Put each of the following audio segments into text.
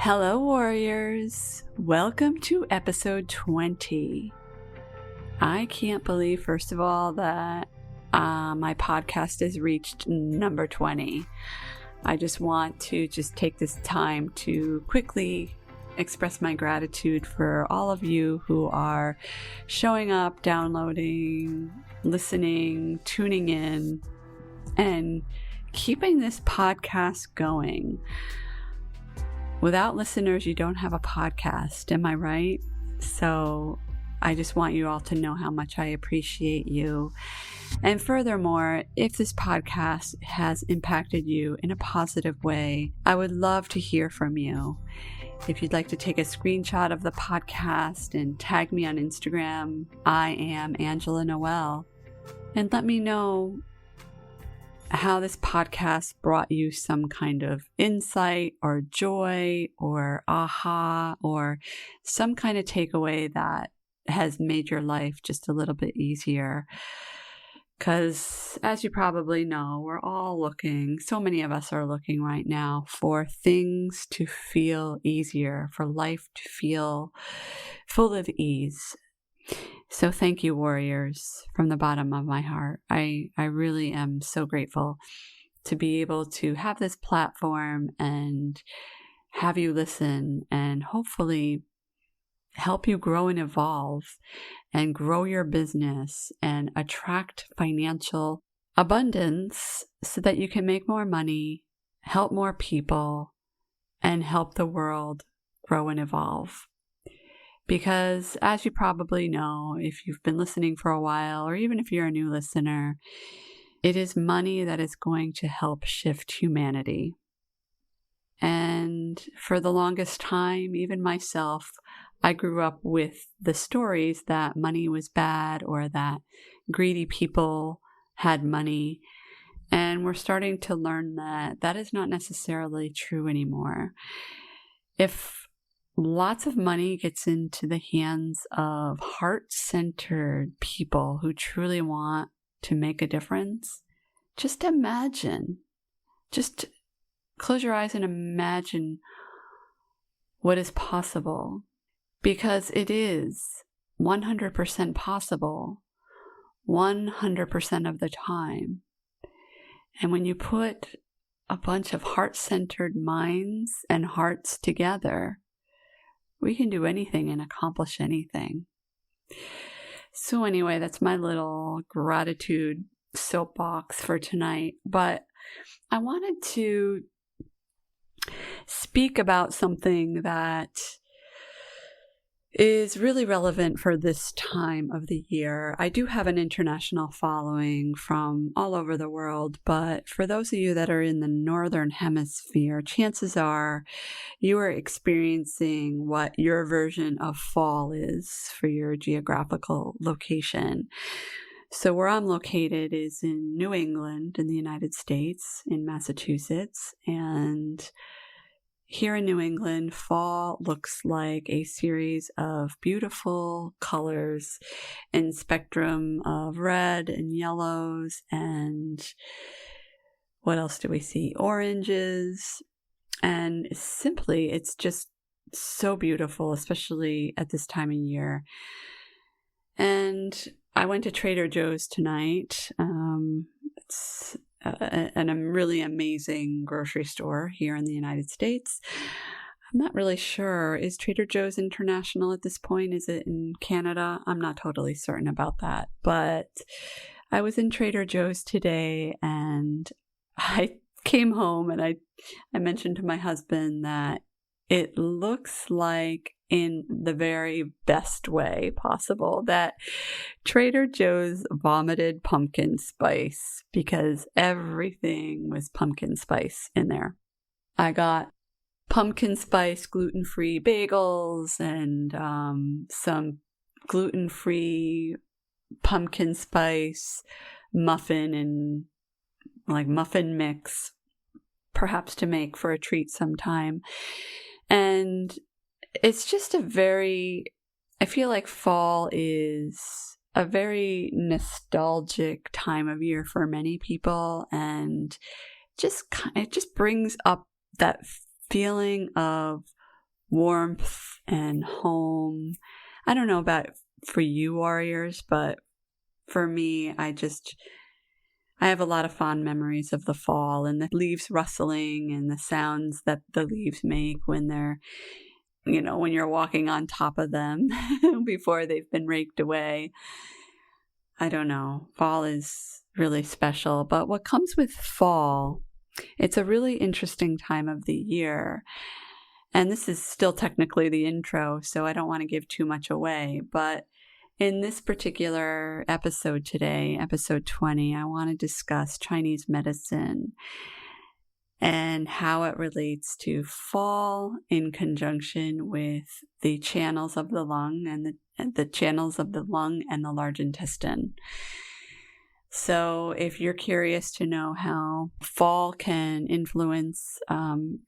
Hello, warriors. Welcome to episode 20. I can't believe, first of all, that my podcast has reached number 20. I just want to take this time to quickly express my gratitude for all of you who are showing up, downloading, listening, tuning in, and keeping this podcast going. Without listeners, you don't have a podcast. Am I right? So I just want you all to know how much I appreciate you. And furthermore, if this podcast has impacted you in a positive way, I would love to hear from you. If you'd like to take a screenshot of the podcast and tag me on Instagram, I am Angela Noel, and let me know how this podcast brought you some kind of insight or joy or aha or some kind of takeaway that has made your life just a little bit easier. Because as you probably know, we're all looking, so many of us are looking right now for things to feel easier, for life to feel full of ease. So thank you, warriors, from the bottom of my heart. I really am so grateful to be able to have this platform and have you listen and hopefully help you grow and evolve and grow your business and attract financial abundance so that you can make more money, help more people, and help the world grow and evolve. Because as you probably know, if you've been listening for a while, or even if you're a new listener, it is money that is going to help shift humanity. And for the longest time, even myself, I grew up with the stories that money was bad or that greedy people had money. And we're starting to learn that that is not necessarily true anymore. If lots of money gets into the hands of heart-centered people who truly want to make a difference, just imagine. Just close your eyes and imagine what is possible. Because it is 100% possible 100% of the time. And when you put a bunch of heart-centered minds and hearts together, we can do anything and accomplish anything. So anyway, that's my little gratitude soapbox for tonight. But I wanted to speak about something that is really relevant for this time of the year. I do have an international following from all over the world, but for those of you that are in the Northern Hemisphere, chances are you are experiencing what your version of fall is for your geographical location. So where I'm located is in New England in the United States, in Massachusetts, and here in New England, fall looks like a series of beautiful colors and spectrum of red and yellows and what else do we see? Oranges. And simply, it's just so beautiful, especially at this time of year. And I went to Trader Joe's tonight. It's a really amazing grocery store here in the United States. I'm not really sure. Is Trader Joe's international at this point? Is it in Canada? I'm not totally certain about that. But I was in Trader Joe's today and I came home and I mentioned to my husband that it looks like, in the very best way possible, that Trader Joe's vomited pumpkin spice, because everything was pumpkin spice in there. I got pumpkin spice gluten-free bagels and some gluten-free pumpkin spice muffin and muffin mix, perhaps to make for a treat sometime. And it's just I feel like fall is a very nostalgic time of year for many people, and it just brings up that feeling of warmth and home. I don't know about for you warriors, but for me, I have a lot of fond memories of the fall and the leaves rustling and the sounds that the leaves make when they're, when you're walking on top of them before they've been raked away. I don't know. Fall is really special. But what comes with fall, it's a really interesting time of the year. And this is still technically the intro, so I don't want to give too much away. But in this particular episode today, episode 20, I want to discuss Chinese medicine and how it relates to fall in conjunction with the channels of the lung and the channels of the lung and the large intestine. So if you're curious to know how fall can influence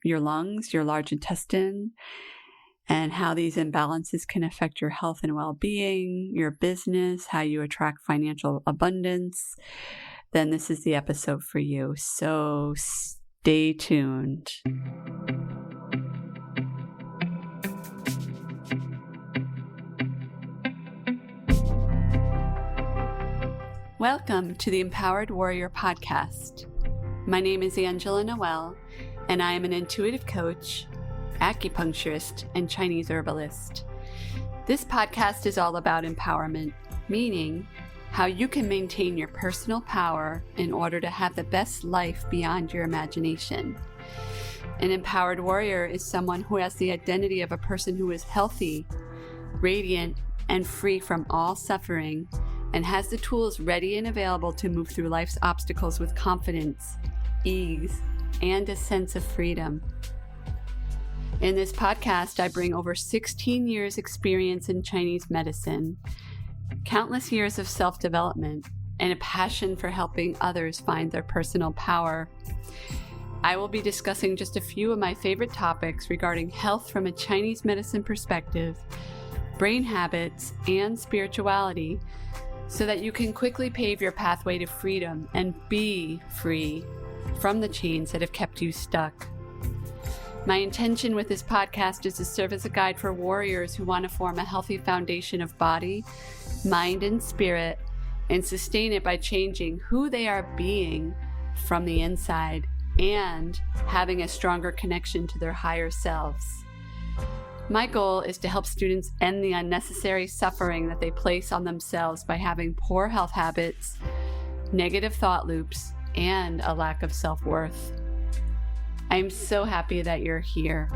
your lungs, your large intestine, and how these imbalances can affect your health and well-being, your business, how you attract financial abundance, then this is the episode for you. So stay tuned. Welcome to the Empowered Warrior Podcast. My name is Angela Noel, and I am an intuitive coach, acupuncturist, and Chinese herbalist. This podcast is all about empowerment, meaning how you can maintain your personal power in order to have the best life beyond your imagination. An empowered warrior is someone who has the identity of a person who is healthy, radiant, and free from all suffering, and has the tools ready and available to move through life's obstacles with confidence, ease, and a sense of freedom. In this podcast, I bring over 16 years experience in Chinese medicine, countless years of self-development, and a passion for helping others find their personal power. I will be discussing just a few of my favorite topics regarding health from a Chinese medicine perspective, brain habits, and spirituality, so that you can quickly pave your pathway to freedom and be free from the chains that have kept you stuck. My intention with this podcast is to serve as a guide for warriors who want to form a healthy foundation of body, mind, and spirit, and sustain it by changing who they are being from the inside and having a stronger connection to their higher selves. My goal is to help students end the unnecessary suffering that they place on themselves by having poor health habits, negative thought loops, and a lack of self-worth. I am so happy that you're here.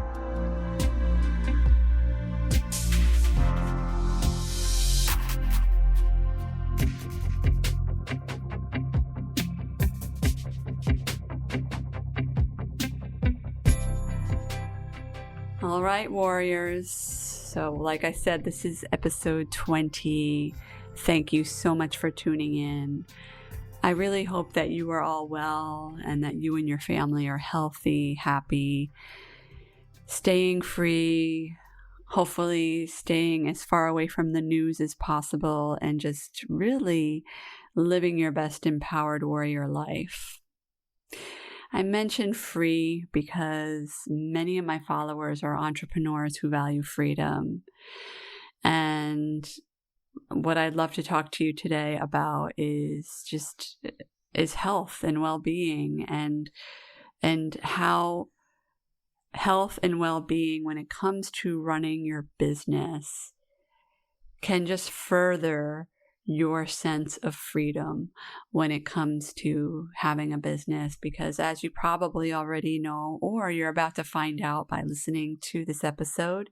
All right, warriors. So like I said, this is episode 20. Thank you so much for tuning in. I really hope that you are all well and that you and your family are healthy, happy, staying free, hopefully staying as far away from the news as possible, and just really living your best empowered warrior life. I mention free because many of my followers are entrepreneurs who value freedom. And what I'd love to talk to you today about is health and well-being, and how health and well-being, when it comes to running your business, can just further your sense of freedom when it comes to having a business. Because as you probably already know, or you're about to find out by listening to this episode,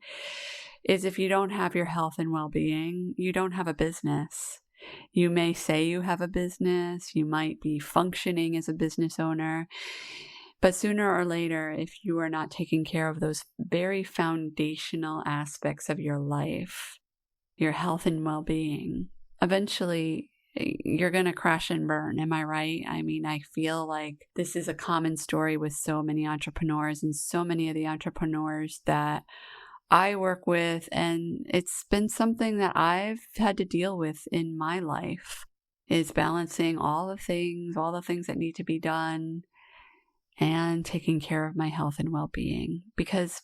is if you don't have your health and well-being, you don't have a business. You may say you have a business, you might be functioning as a business owner, but sooner or later, if you are not taking care of those very foundational aspects of your life, your health and well-being, eventually you're going to crash and burn. Am I right? I mean, I feel like this is a common story with so many entrepreneurs and so many of the entrepreneurs that I work with, and it's been something that I've had to deal with in my life, is balancing all the things that need to be done and taking care of my health and well-being. Because,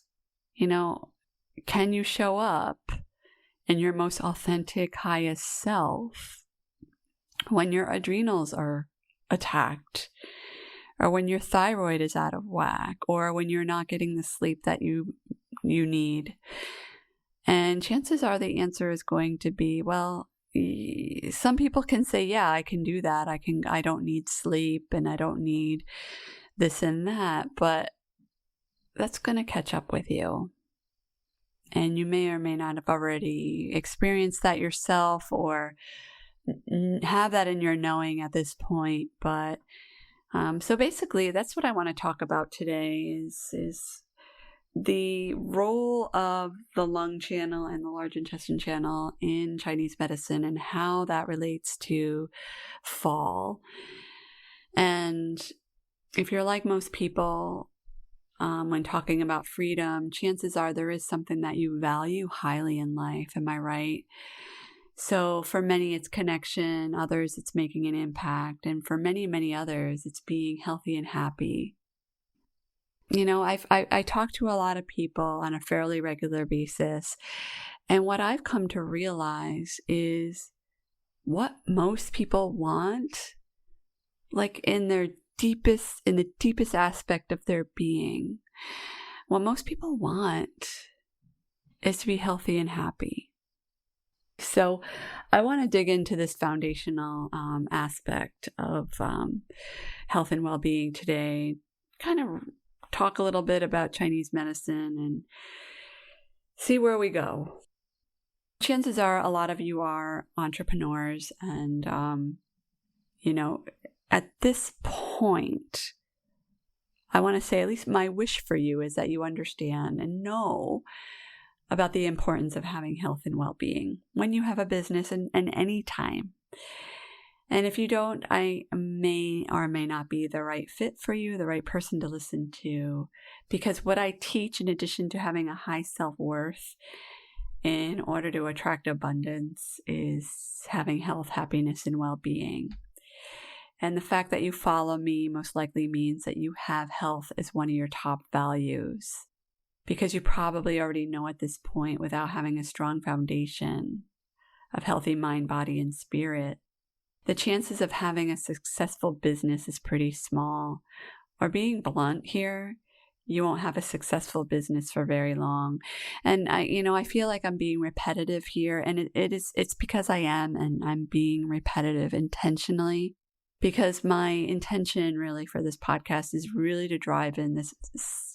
can you show up in your most authentic, highest self when your adrenals are attacked, or when your thyroid is out of whack, or when you're not getting the sleep that you need? And chances are the answer is going to be, well, some people can say, yeah, I can do that. I don't need sleep and I don't need this and that, but that's going to catch up with you. And you may or may not have already experienced that yourself or have that in your knowing at this point. But so basically, that's what I want to talk about today is the role of the lung channel and the large intestine channel in Chinese medicine and how that relates to fall. And if you're like most people, when talking about freedom, chances are there is something that you value highly in life. Am I right? So for many, it's connection. Others, it's making an impact. And for many, many others, it's being healthy and happy. You know, I talk to a lot of people on a fairly regular basis. And what I've come to realize is what most people want, like in the deepest aspect of their being, what most people want is to be healthy and happy. So I want to dig into this foundational aspect of health and well-being today, kind of talk a little bit about Chinese medicine and see where we go. Chances are a lot of you are entrepreneurs and, you know, at this point, I want to say at least my wish for you is that you understand and know about the importance of having health and well-being when you have a business and any time. And if you don't, I may or may not be the right fit for you, the right person to listen to, because what I teach, in addition to having a high self-worth in order to attract abundance, is having health, happiness, and well-being. And the fact that you follow me most likely means that you have health as one of your top values, because you probably already know at this point, without having a strong foundation of healthy mind, body, and spirit, the chances of having a successful business is pretty small. Or being blunt here, you won't have a successful business for very long. And I feel like I'm being repetitive here, and it's because I am, and I'm being repetitive intentionally, because my intention really for this podcast is really to drive in this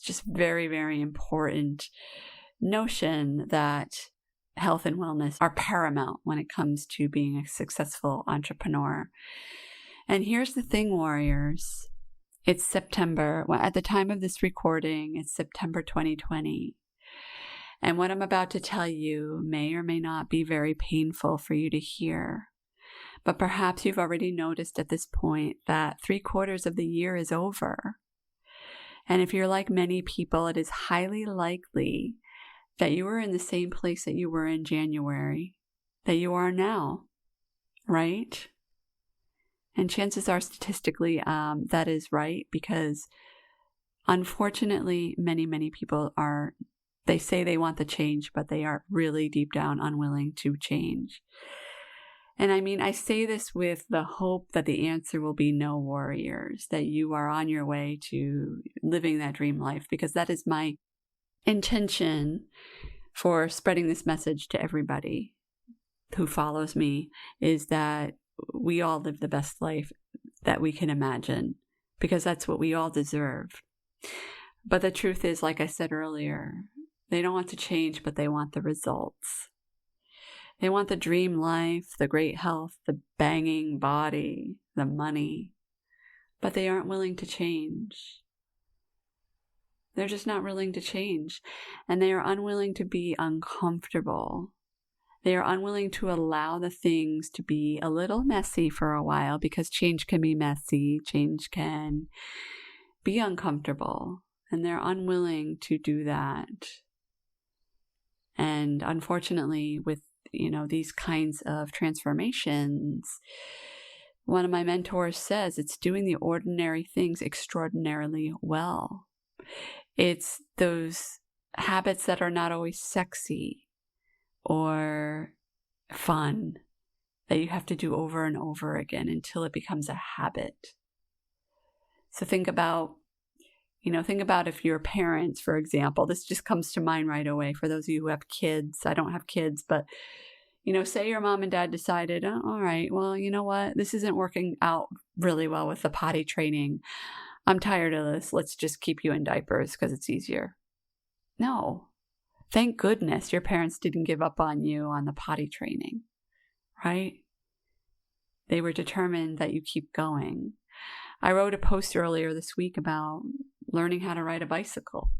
just very, very important notion that health and wellness are paramount when it comes to being a successful entrepreneur. And here's the thing, warriors. It's September. Well, at the time of this recording, it's September 2020. And what I'm about to tell you may or may not be very painful for you to hear. But perhaps you've already noticed at this point that 3/4 of the year is over. And if you're like many people, it is highly likely that you were in the same place that you were in January, that you are now, right? And chances are statistically that is right, because unfortunately many, many people they say they want the change, but they are really deep down unwilling to change. And I mean, I say this with the hope that the answer will be no, warriors, that you are on your way to living that dream life, because that is my intention for spreading this message to everybody who follows me, is that we all live the best life that we can imagine, because that's what we all deserve. But the truth is, like I said earlier, they don't want to change, but they want the results. They want the dream life, the great health, the banging body, the money, but they aren't willing to change. They're just not willing to change, and they are unwilling to be uncomfortable. They are unwilling to allow the things to be a little messy for a while, because change can be messy, change can be uncomfortable, and they're unwilling to do that. And unfortunately, with these kinds of transformations, one of my mentors says it's doing the ordinary things extraordinarily well. It's those habits that are not always sexy or fun that you have to do over and over again until it becomes a habit. So think about if your parents, for example, this just comes to mind right away for those of you who have kids. I don't have kids, but say your mom and dad decided, oh, all right, well, you know what? This isn't working out really well with the potty training. I'm tired of this. Let's just keep you in diapers because it's easier. No. Thank goodness your parents didn't give up on you on the potty training, right? They were determined that you keep going. I wrote a post earlier this week about learning how to ride a bicycle,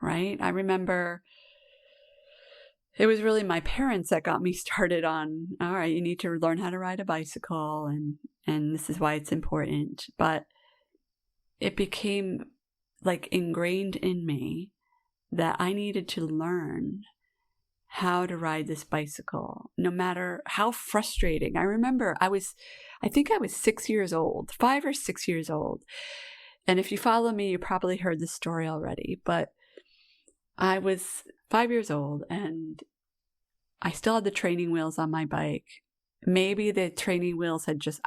right? I remember it was really my parents that got me started on, all right, you need to learn how to ride a bicycle, and this is why it's important. But it became like ingrained in me that I needed to learn how to ride this bicycle, no matter how frustrating. I remember I think I was 6 years old, 5 or 6 years old. And if you follow me, you probably heard this story already, but I was 5 years old and I still had the training wheels on my bike. Maybe the training wheels had just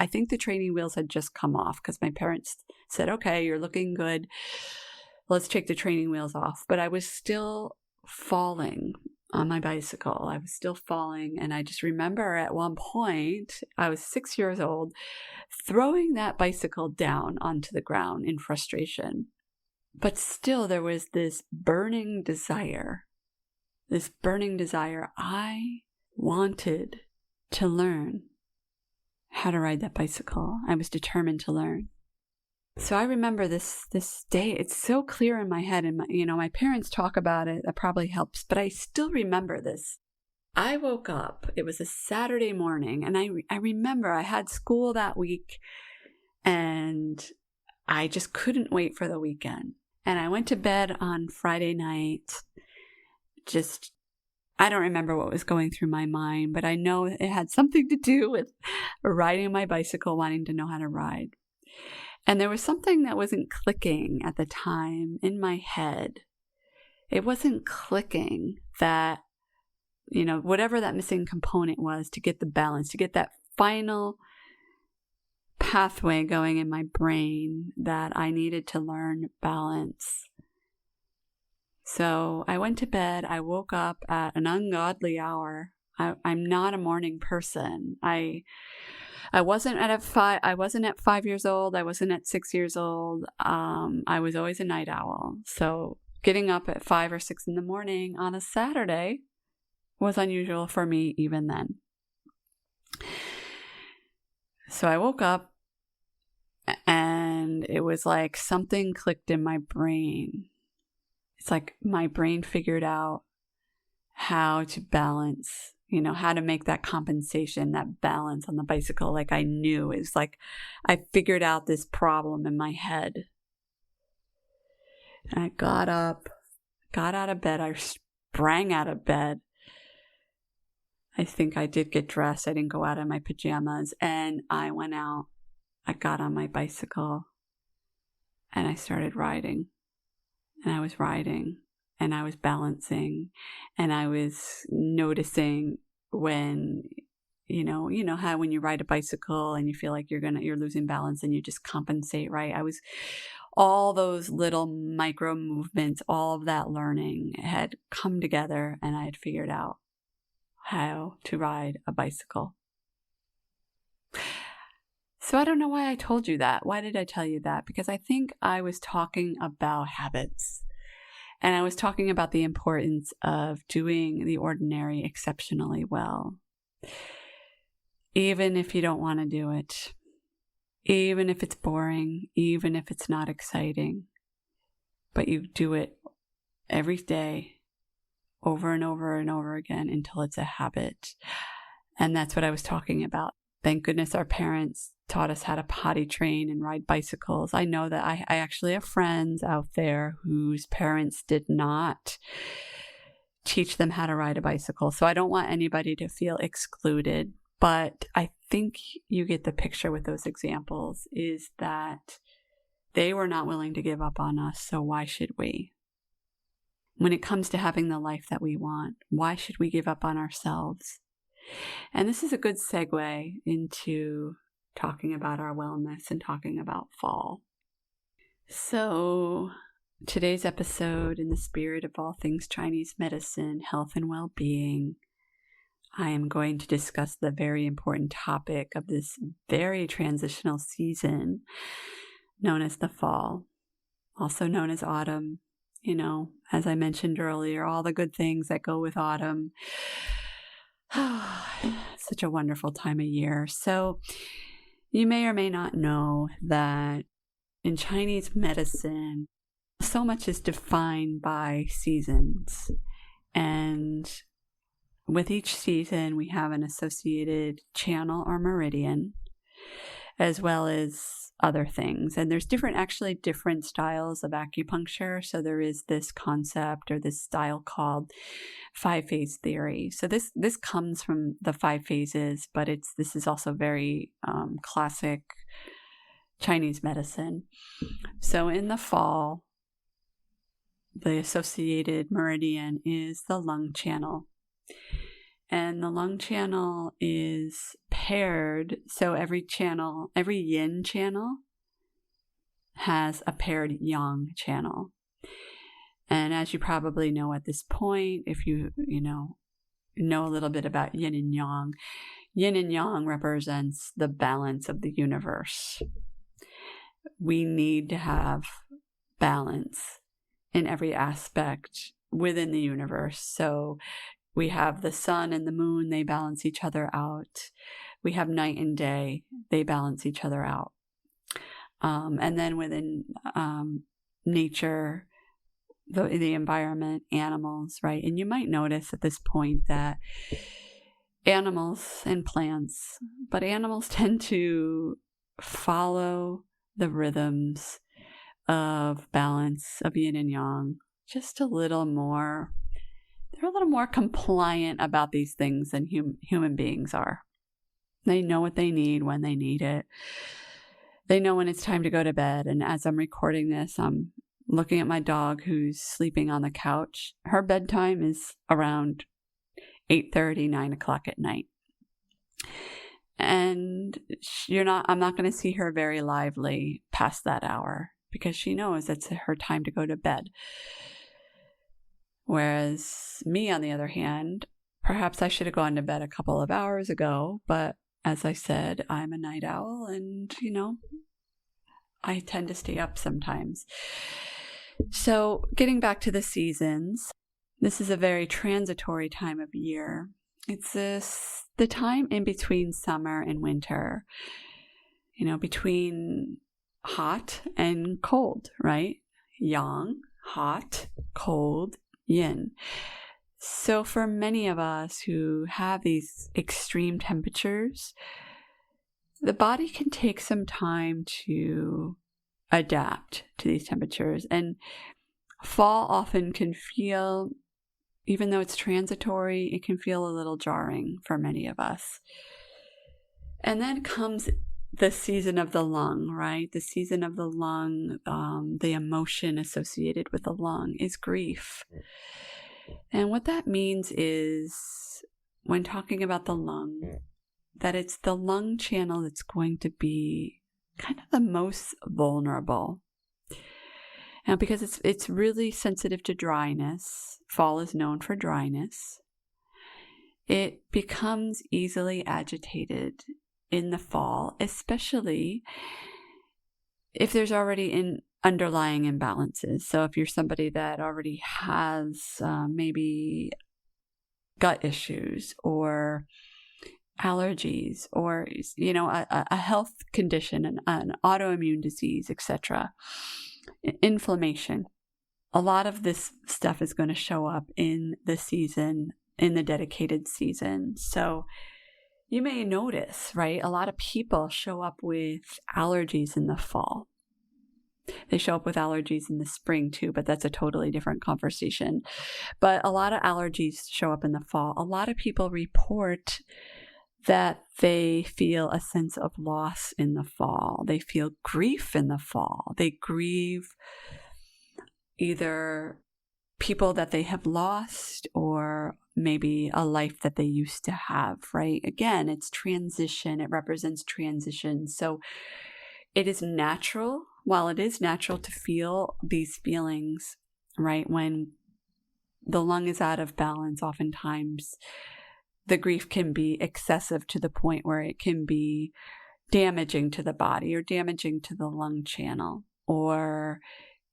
come off because my parents said, okay, you're looking good. Let's take the training wheels off. But I was still falling on my bicycle. I was still falling. And I just remember at one point, I was 6 years old, throwing that bicycle down onto the ground in frustration. But still, there was this burning desire. I wanted to learn how to ride that bicycle. I was determined to learn. So I remember this day. It's so clear in my head, and my parents talk about it. That probably helps, but I still remember this. I woke up. It was a Saturday morning, and I remember I had school that week, and I just couldn't wait for the weekend. And I went to bed on Friday night. I don't remember what was going through my mind, but I know it had something to do with riding my bicycle, wanting to know how to ride. And there was something that wasn't clicking at the time in my head. It wasn't clicking that, whatever that missing component was to get the balance, to get that final pathway going in my brain that I needed to learn balance. So I went to bed. I woke up at an ungodly hour. I'm not a morning person. I wasn't at 5 years old. I wasn't at 6 years old. I was always a night owl. So getting up at 5 or 6 in the morning on a Saturday was unusual for me even then. So I woke up and it was like something clicked in my brain. It's like my brain figured out how to balance, how to make that compensation, that balance on the bicycle. Like I knew. It's like I figured out this problem in my head. And I got out of bed. I sprang out of bed. I think I did get dressed. I didn't go out in my pajamas. And I went out. I got on my bicycle and I started riding. And I was riding and I was balancing and I was noticing when, how when you ride a bicycle and you feel like you're losing balance and you just compensate, right? All those little micro movements, all of that learning had come together and I had figured out how to ride a bicycle. So I don't know why I told you that. Why did I tell you that? Because I think I was talking about habits. And I was talking about the importance of doing the ordinary exceptionally well. Even if you don't want to do it. Even if it's boring. Even if it's not exciting. But you do it every day. Over and over and over again until it's a habit. And that's what I was talking about. Thank goodness our parents taught us how to potty train and ride bicycles. I know that I actually have friends out there whose parents did not teach them how to ride a bicycle. So I don't want anybody to feel excluded. But I think you get the picture with those examples is that they were not willing to give up on us. So why should we? when it comes to having the life that we want, why should we give up on ourselves? And this is a good segue into talking about our wellness and talking about fall. So today's episode, in the spirit of all things Chinese medicine, health, and well-being, I am going to discuss the very important topic of this very transitional season known as the fall, also known as autumn. You know, as I mentioned earlier, all the good things that go with autumn. Such a wonderful time of year. So you may or may not know that in Chinese medicine, so much is defined by seasons. And with each season, we have an associated channel or meridian, as well as other things. And there's different styles of acupuncture. So there is this concept or this style called 5-phase theory. So this comes from the 5 phases, but this is also very classic Chinese medicine. So in the fall, the associated meridian is the lung channel. And the lung channel is paired. So every yin channel has a paired yang channel. And as you probably know at this point, if you know a little bit about yin and yang represents the balance of the universe. We need to have balance in every aspect within the universe. So we have the sun and the moon, they balance each other out. We have night and day, they balance each other out. And then within nature, the environment, animals, right? And you might notice at this point that animals and plants, but animals tend to follow the rhythms of balance of yin and yang just a little more. They're a little more compliant about these things than human beings are. They know what they need when they need it. They know when it's time to go to bed. And as I'm recording this, I'm looking at my dog who's sleeping on the couch. Her bedtime is around 8:30, 9 o'clock at night. And I'm not going to see her very lively past that hour because she knows it's her time to go to bed. Whereas me, on the other hand, perhaps I should have gone to bed a couple of hours ago, but as I said, I'm a night owl and, I tend to stay up sometimes. So getting back to the seasons, this is a very transitory time of year. It's the time in between summer and winter, between hot and cold, right? Yang, hot, cold, yin. So for many of us who have these extreme temperatures, the body can take some time to adapt to these temperatures. And fall often can feel, even though it's transitory, it can feel a little jarring for many of us. And then comes the season of the lung, right? The season of the lung, the emotion associated with the lung is grief. And what that means is, when talking about the lung, that it's the lung channel that's going to be kind of the most vulnerable. Now, because it's really sensitive to dryness, fall is known for dryness, it becomes easily agitated in the fall, especially if there's already underlying imbalances. So if you're somebody that already has maybe gut issues or allergies or, a health condition, an autoimmune disease, etc., inflammation, a lot of this stuff is going to show up in the season, in the dedicated season. So you may notice, right, a lot of people show up with allergies in the fall. They show up with allergies in the spring too, but that's a totally different conversation. But a lot of allergies show up in the fall. A lot of people report that they feel a sense of loss in the fall. They feel grief in the fall. They grieve either people that they have lost, or maybe a life that they used to have, right? Again, it's transition. It represents transition. So it is natural, while it is natural to feel these feelings, right? When the lung is out of balance, oftentimes the grief can be excessive to the point where it can be damaging to the body or damaging to the lung channel. Or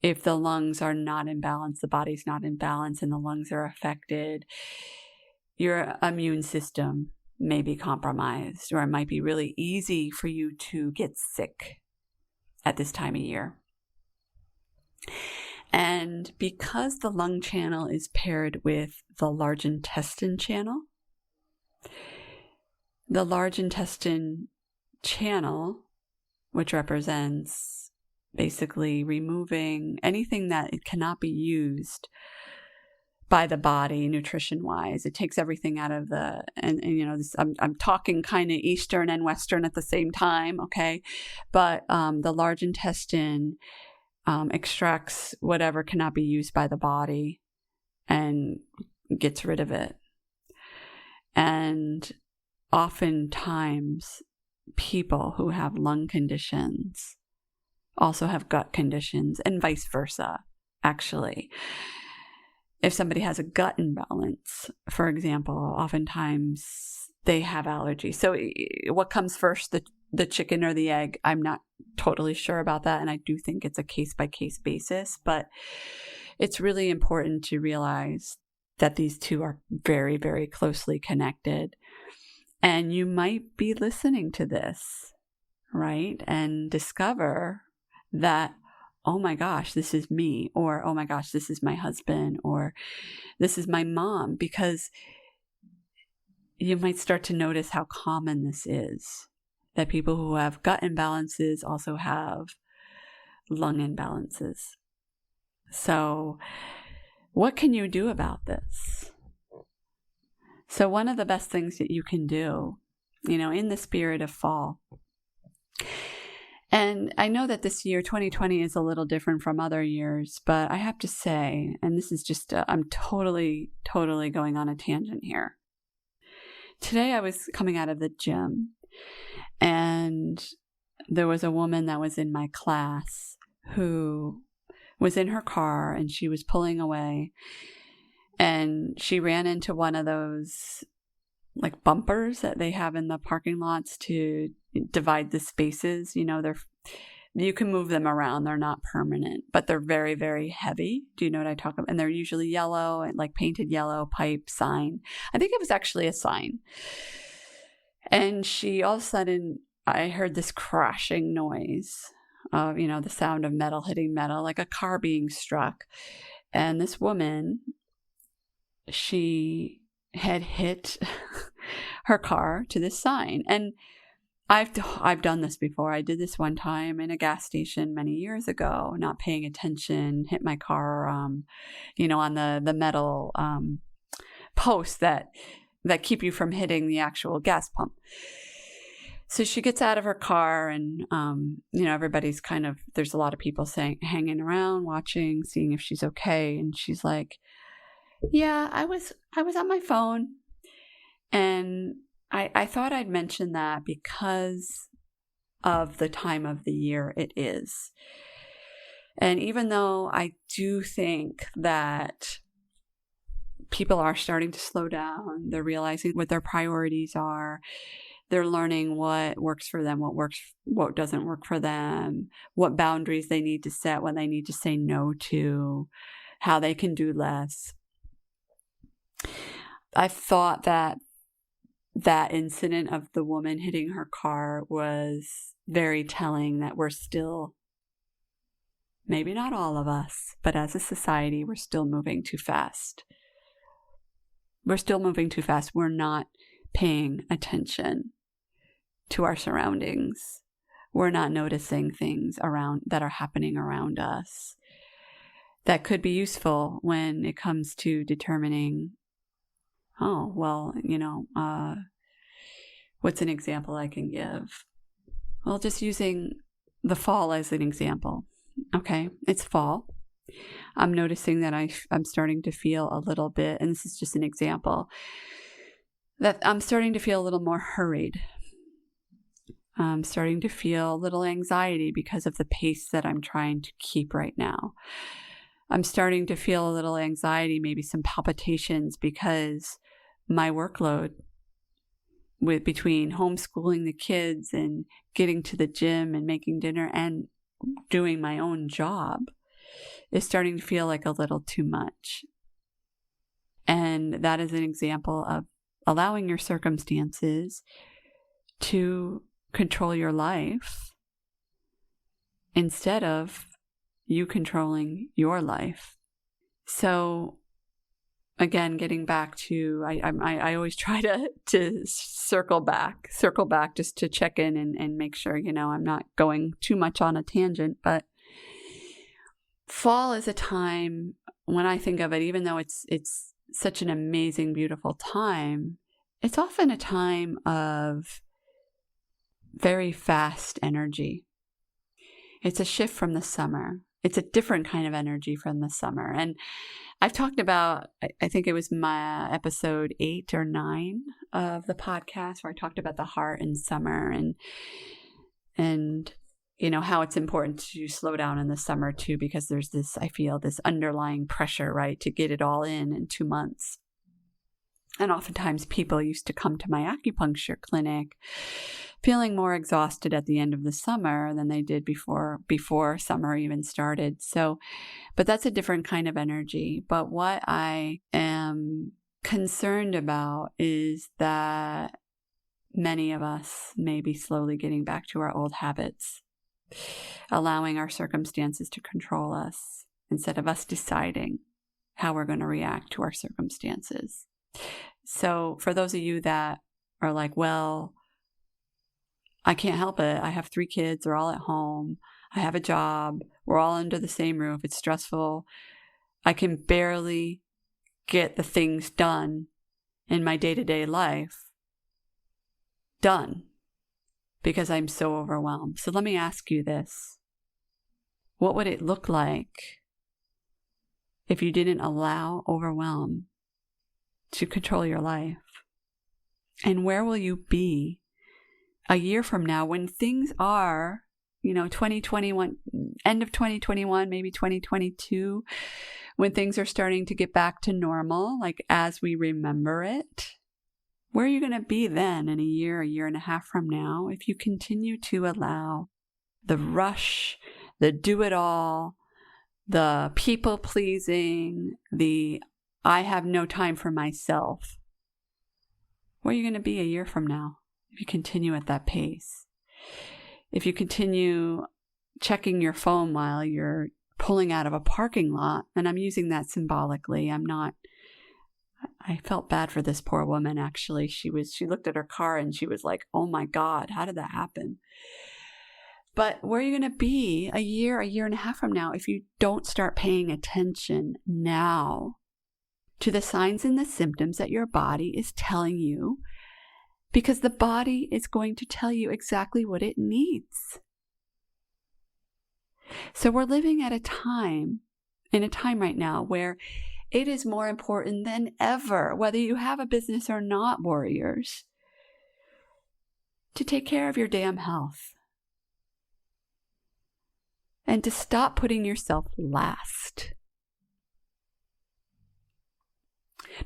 if the lungs are not in balance, the body's not in balance, and the lungs are affected, your immune system may be compromised, or it might be really easy for you to get sick at this time of year. And because the lung channel is paired with the large intestine channel, the large intestine channel, which represents basically removing anything that it cannot be used by the body nutrition-wise. It takes everything out of and this, I'm talking kind of Eastern and Western at the same time, okay? But the large intestine extracts whatever cannot be used by the body and gets rid of it. And oftentimes, people who have lung conditions also have gut conditions, and vice versa, actually. If somebody has a gut imbalance, for example, oftentimes they have allergies. So what comes first, the chicken or the egg? I'm not totally sure about that, and I do think it's a case-by-case basis, but it's really important to realize that these two are very, very closely connected. And you might be listening to this, right? And discover that, oh my gosh, this is me, or oh my gosh, this is my husband, or this is my mom, because you might start to notice how common this is, that people who have gut imbalances also have lung imbalances. So what can you do about this? So one of the best things that you can do, in the spirit of fall, and I know that this year, 2020, is a little different from other years, but I have to say, and this is just, I'm totally going on a tangent here. Today I was coming out of the gym, and there was a woman that was in my class who was in her car, and she was pulling away, and she ran into one of those like bumpers that they have in the parking lots to divide the spaces. You can move them around. They're not permanent, but they're very, very heavy. Do you know what I talk about? And they're usually yellow, and like painted yellow, pipe, sign. I think it was actually a sign. And she, all of a sudden, I heard this crashing noise of, the sound of metal hitting metal, like a car being struck. And this woman, she had hit her car to this sign. And I've done this before. I did this one time in a gas station many years ago, not paying attention, hit my car, on the metal posts that keep you from hitting the actual gas pump. So she gets out of her car, and everybody's there's a lot of people hanging around, watching, seeing if she's okay. And she's like, "Yeah, I was on my phone." And I thought I'd mention that because of the time of the year it is. And even though I do think that people are starting to slow down, they're realizing what their priorities are, they're learning what works for them, what doesn't work for them, what boundaries they need to set, what they need to say no to, how they can do less. I thought that incident of the woman hitting her car was very telling that we're still, maybe not all of us, but as a society, we're still moving too fast. We're still moving too fast. We're not paying attention to our surroundings. We're not noticing things that are happening around us that could be useful when it comes to determining, what's an example I can give? Well, just using the fall as an example. Okay, it's fall. I'm noticing that I'm starting to feel a little bit, and this is just an example, that I'm starting to feel a little more hurried. I'm starting to feel a little anxiety because of the pace that I'm trying to keep right now. I'm starting to feel a little anxiety, maybe some palpitations, because my workload between homeschooling the kids and getting to the gym and making dinner and doing my own job is starting to feel like a little too much. And that is an example of allowing your circumstances to control your life instead of you controlling your life. So again, getting back to, I always try to circle back just to check in and make sure, I'm not going too much on a tangent. But fall is a time, when I think of it, even though it's such an amazing, beautiful time, it's often a time of very fast energy. It's a shift from the summer. It's a different kind of energy from the summer. And I've talked about, I think it was my episode 8 or 9 of the podcast, where I talked about the heart in summer and how it's important to slow down in the summer too, because there's this, I feel this underlying pressure, right, to get it all in 2 months. And oftentimes people used to come to my acupuncture clinic feeling more exhausted at the end of the summer than they did before summer even started. So, but that's a different kind of energy. But what I am concerned about is that many of us may be slowly getting back to our old habits, allowing our circumstances to control us instead of us deciding how we're going to react to our circumstances. So for those of you that are like, well, I can't help it. I have 3 kids. They're all at home. I have a job. We're all under the same roof. It's stressful. I can barely get the things done in my day-to-day life done because I'm so overwhelmed. So let me ask you this. What would it look like if you didn't allow overwhelm to control your life? And where will you be a year from now when things are, 2021, end of 2021, maybe 2022, when things are starting to get back to normal, like as we remember it? Where are you going to be then in a year and a half from now if you continue to allow the rush, the do-it-all, the people-pleasing, the I have no time for myself? Where are you going to be a year from now if you continue at that pace? If you continue checking your phone while you're pulling out of a parking lot, and I'm using that symbolically, I felt bad for this poor woman, actually. She looked at her car and she was like, oh my God, how did that happen? But where are you going to be a year and a half from now if you don't start paying attention now to the signs and the symptoms that your body is telling you? Because the body is going to tell you exactly what it needs. So we're living in a time right now where it is more important than ever, whether you have a business or not, warriors, to take care of your damn health. And to stop putting yourself last.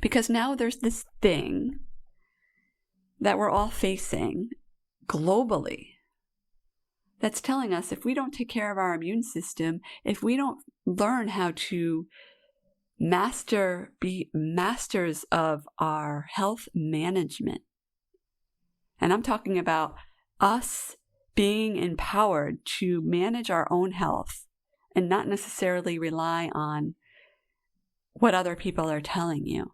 Because now there's this thing that we're all facing globally that's telling us if we don't take care of our immune system, if we don't learn how to be masters of our health management, and I'm talking about us being empowered to manage our own health and not necessarily rely on what other people are telling you.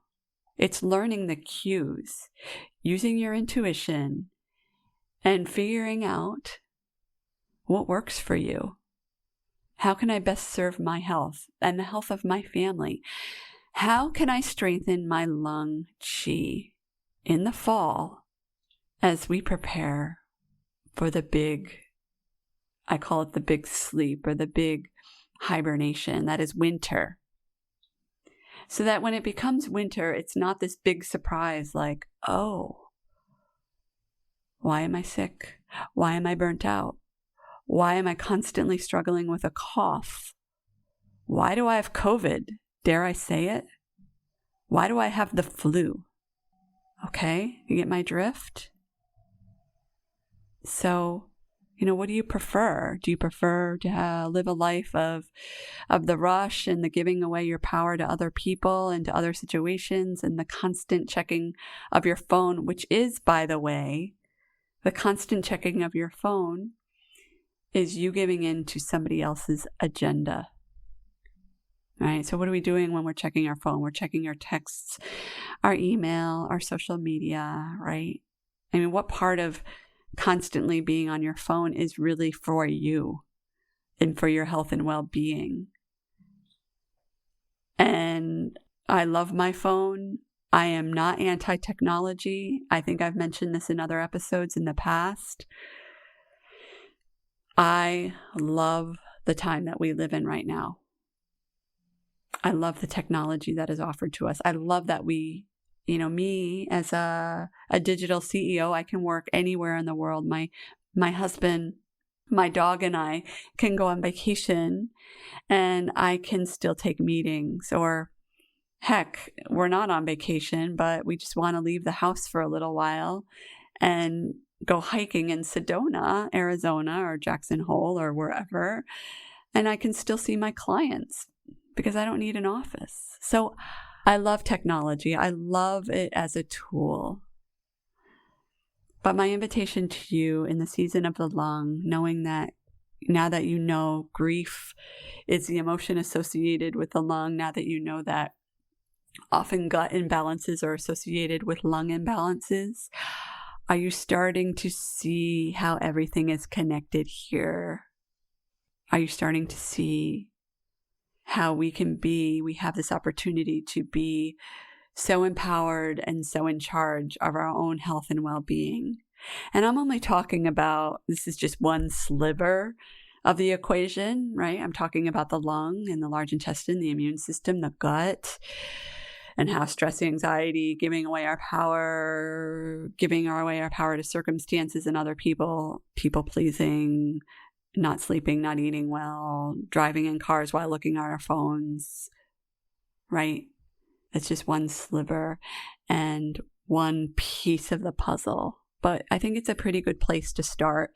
It's learning the cues, using your intuition, and figuring out what works for you. How can I best serve my health and the health of my family? How can I strengthen my lung qi in the fall as we prepare for the big, I call it the big sleep, or the big hibernation. That is winter. So that when it becomes winter, it's not this big surprise like, oh, why am I sick? Why am I burnt out? Why am I constantly struggling with a cough? Why do I have COVID? Dare I say it? Why do I have the flu? Okay, you get my drift? So, what do you prefer? Do you prefer to live a life of the rush and the giving away your power to other people and to other situations and the constant checking of your phone, which is, by the way, the constant checking of your phone is you giving in to somebody else's agenda. Right? So what are we doing when we're checking our phone? We're checking our texts, our email, our social media, right? I mean, what part of constantly being on your phone is really for you and for your health and well-being? And I love my phone. I am not anti-technology. I think I've mentioned this in other episodes in the past. I love the time that we live in right now. I love the technology that is offered to us. I love that we, me as a digital CEO, I can work anywhere in the world. My husband, my dog, and I can go on vacation and I can still take meetings. Or heck, we're not on vacation, but we just want to leave the house for a little while and go hiking in Sedona, Arizona, or Jackson Hole, or wherever. And I can still see my clients because I don't need an office. So I love technology. I love it as a tool. But my invitation to you in the season of the lung, knowing that now that you know grief is the emotion associated with the lung, now that you know that often gut imbalances are associated with lung imbalances, are you starting to see how everything is connected here? Are you starting to see how we have this opportunity to be so empowered and so in charge of our own health and well-being? And I'm only talking about, this is just one sliver of the equation, right? I'm talking about the lung and the large intestine, the immune system, the gut, and how stress, anxiety, giving away our power to circumstances and other people, people-pleasing, not sleeping, not eating well, driving in cars while looking at our phones, right? It's just one sliver and one piece of the puzzle. But I think it's a pretty good place to start,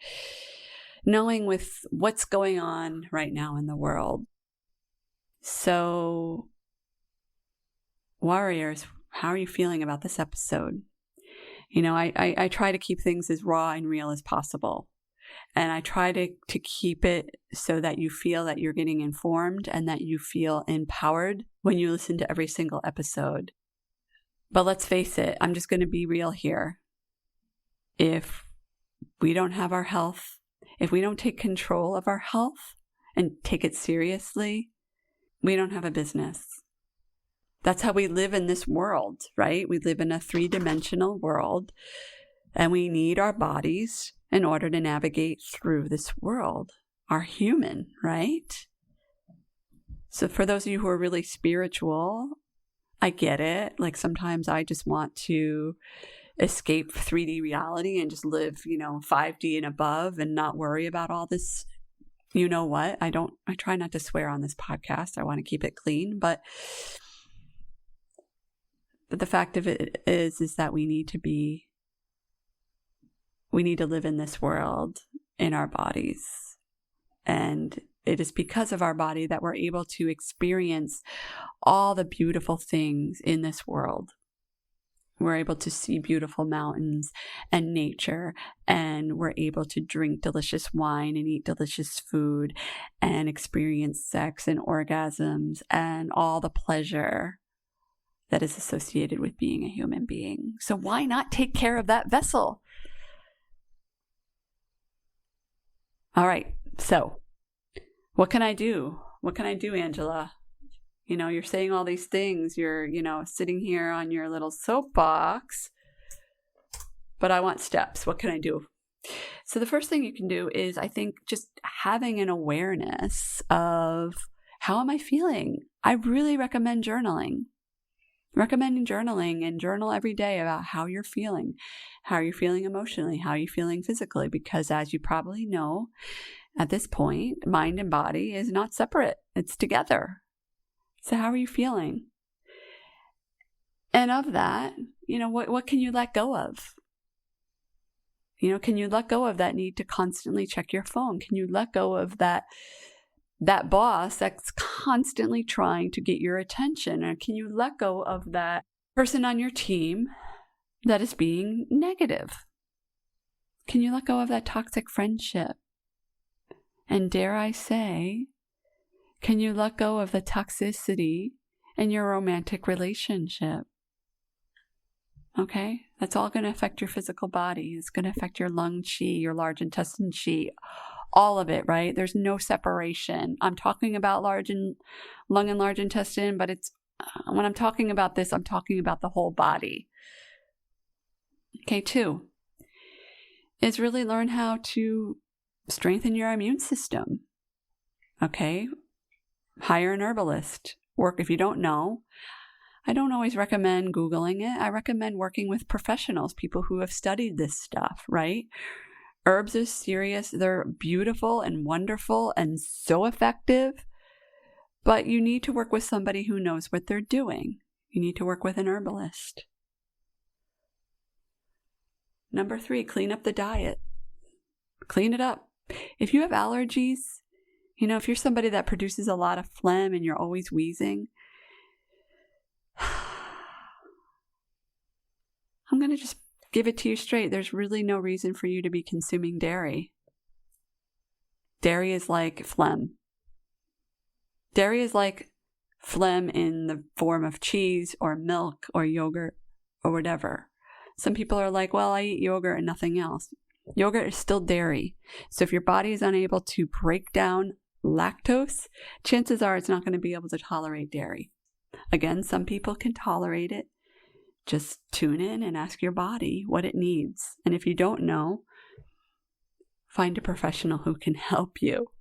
knowing with what's going on right now in the world. So, warriors, how are you feeling about this episode? I try to keep things as raw and real as possible. And I try to keep it so that you feel that you're getting informed and that you feel empowered when you listen to every single episode. But let's face it, I'm just going to be real here. If we don't have our health, if we don't take control of our health and take it seriously, we don't have a business. That's how we live in this world, right? We live in a 3-dimensional world and we need our bodies in order to navigate through this world. Are human, right? So for those of you who are really spiritual, I get it. Like sometimes I just want to escape 3D reality and just live, 5D and above and not worry about all this. You know what? I try not to swear on this podcast. I want to keep it clean, but the fact of it is that we need to live in this world in our bodies. And it is because of our body that we're able to experience all the beautiful things in this world. We're able to see beautiful mountains and nature, and we're able to drink delicious wine and eat delicious food and experience sex and orgasms and all the pleasure that is associated with being a human being. So why not take care of that vessel? All right, so what can I do? What can I do, Angela? You're saying all these things. You're, sitting here on your little soapbox, but I want steps. What can I do? So the first thing you can do is, I think, just having an awareness of, how am I feeling? I really recommend journaling. Recommending journaling, and journal every day about how you're feeling emotionally, how you're feeling physically, because as you probably know, at this point, mind and body is not separate. It's together. So how are you feeling? And of that, what can you let go of? Can you let go of that need to constantly check your phone? Can you let go of that boss that's constantly trying to get your attention? Or can you let go of that person on your team that is being negative? Can you let go of that toxic friendship? And dare I say, can you let go of the toxicity in your romantic relationship? Okay? That's all going to affect your physical body. It's going to affect your lung chi, your large intestine chi, all of it, right? There's no separation. I'm talking about lung and large intestine, but when I'm talking about this, I'm talking about the whole body. Okay, 2 is really learn how to strengthen your immune system. Okay? Hire an herbalist. If you don't know, I don't always recommend Googling it. I recommend working with professionals, people who have studied this stuff, right? Herbs are serious. They're beautiful and wonderful and so effective, but you need to work with somebody who knows what they're doing. You need to work with an herbalist. Number 3, clean up the diet. Clean it up. If you have allergies, if you're somebody that produces a lot of phlegm and you're always wheezing, I'm going to just give it to you straight. There's really no reason for you to be consuming dairy. Dairy is like phlegm. Dairy is like phlegm in the form of cheese or milk or yogurt or whatever. Some people are like, well, I eat yogurt and nothing else. Yogurt is still dairy. So if your body is unable to break down lactose, chances are it's not going to be able to tolerate dairy. Again, some people can tolerate it. Just tune in and ask your body what it needs. And if you don't know, find a professional who can help you.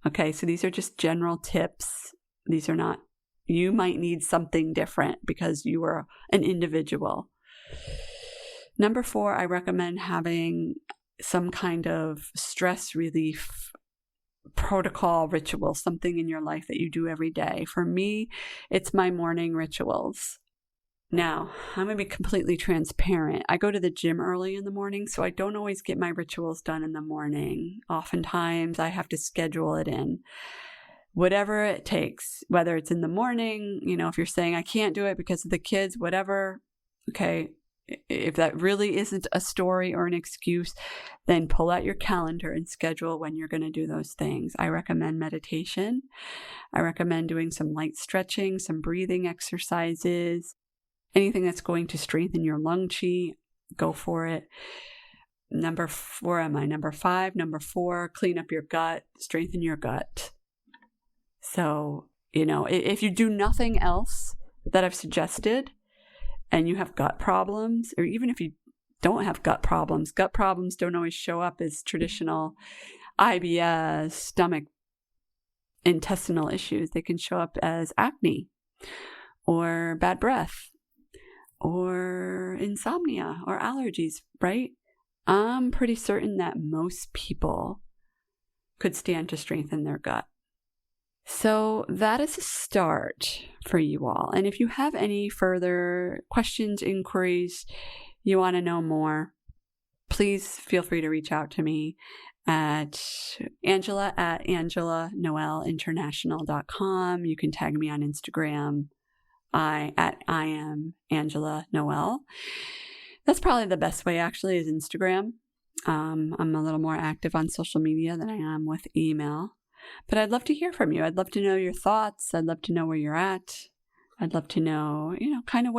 Okay, so these are just general tips. These are not, you might need something different because you are an individual. Number 4, I recommend having some kind of stress relief protocol ritual, something in your life that you do every day. For me, it's my morning rituals. Now, I'm going to be completely transparent. I go to the gym early in the morning, so I don't always get my rituals done in the morning. Oftentimes, I have to schedule it in. Whatever it takes, whether it's in the morning, if you're saying I can't do it because of the kids, whatever, okay, if that really isn't a story or an excuse, then pull out your calendar and schedule when you're going to do those things. I recommend meditation. I recommend doing some light stretching, some breathing exercises. Anything that's going to strengthen your lung chi, go for it. Number 5, number 4, clean up your gut, strengthen your gut. So, if you do nothing else that I've suggested and you have gut problems, or even if you don't have gut problems don't always show up as traditional IBS, stomach, intestinal issues. They can show up as acne or bad breath, or insomnia, or allergies, right? I'm pretty certain that most people could stand to strengthen their gut. So that is a start for you all. And if you have any further questions, inquiries, you want to know more, please feel free to reach out to me at angela@angelanoelinternational.com. You can tag me on Instagram. I am Angela Noel. That's probably the best way, actually, is Instagram. I'm a little more active on social media than I am with email. But I'd love to hear from you. I'd love to know your thoughts. I'd love to know where you're at. I'd love to know, kind of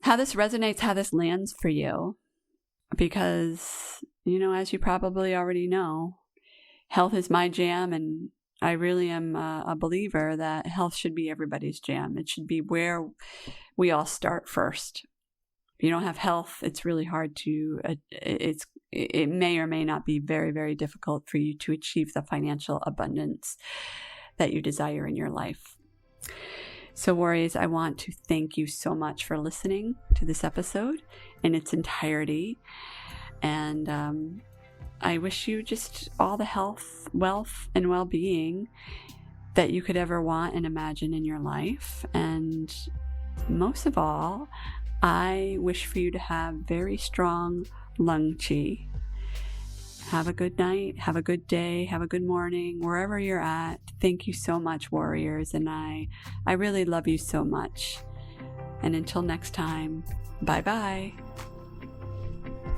how this resonates, how this lands for you. Because, as you probably already know, health is my jam, and I really am a believer that health should be everybody's jam. It should be where we all start first. If you don't have health, it's really hard to, it may or may not be very, very difficult for you to achieve the financial abundance that you desire in your life. So warriors, I want to thank you so much for listening to this episode in its entirety. And I wish you just all the health, wealth, and well-being that you could ever want and imagine in your life. And most of all, I wish for you to have very strong lung chi. Have a good night, have a good day, have a good morning, wherever you're at. Thank you so much, warriors, and I really love you so much. And until next time, bye-bye.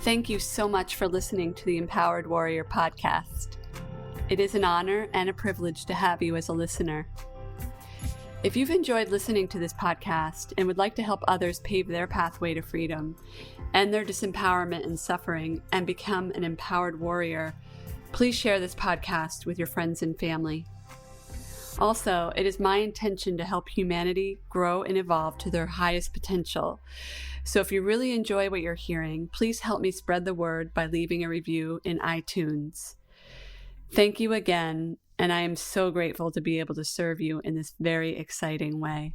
Thank you so much for listening to the Empowered Warrior podcast. It is an honor and a privilege to have you as a listener. If you've enjoyed listening to this podcast and would like to help others pave their pathway to freedom, end their disempowerment and suffering, and become an empowered warrior, please share this podcast with your friends and family. Also, it is my intention to help humanity grow and evolve to their highest potential. So if you really enjoy what you're hearing, please help me spread the word by leaving a review in iTunes. Thank you again, and I am so grateful to be able to serve you in this very exciting way.